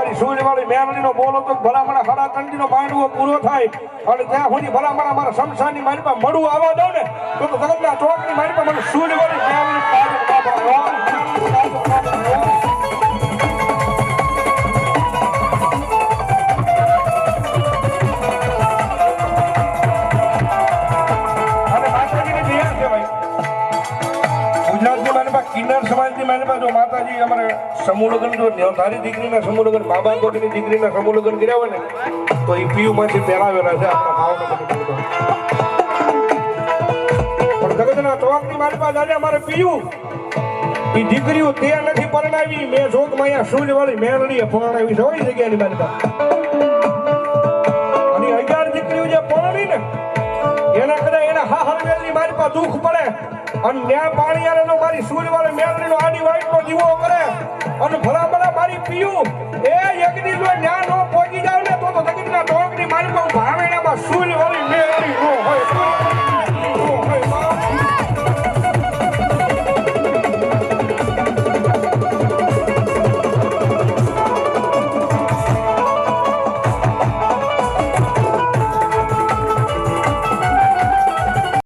મારી સૂર્યવાળી મેરડીનો બોલો તો ભલામણા સાડા ત્રણનો માંડવો પૂરો થાય અને ત્યાં સુધી ભલામણા મારા શમશાનની મારી પાસે મળું આવવા દઉં ને તો જગતના ચોકની મારી પાસે મને સૂર્યવાળી મેરડી કિન્નર સમાજની મારી જો માતાજી અમારે સમૂહ લગ્ન જો ધારી દીકરીના સમૂહ લગ્ન બાબા કોટની દીકરીના સમૂહ લગ્ન કર્યા હોય ને તો એ પીયુ માંથી પહેરાવેલા છે આપણા ભાવનગર પણ જગતના ચોકની મારી પાસે આજે અમારે પીયુ એ દીકરીઓ તે નથી પરણાવી મેં જોગમાં અહીંયા સૂર્યવાળી મેરડીએ પરણાવી છે હોય જગ્યાની મારી પાસે અને 11 દીકરીઓ જે પરણી ને એના કદાચ એના હાહરવેલની મારી પાસે દુઃખ પડે અને ન્યા પાણી આલે તો મારી સૂર્યવાળી મેરડીનો આડી વાઈટનો દીવો કરે અને ભલામણા મારી પીયું એ એકની જો ન્યા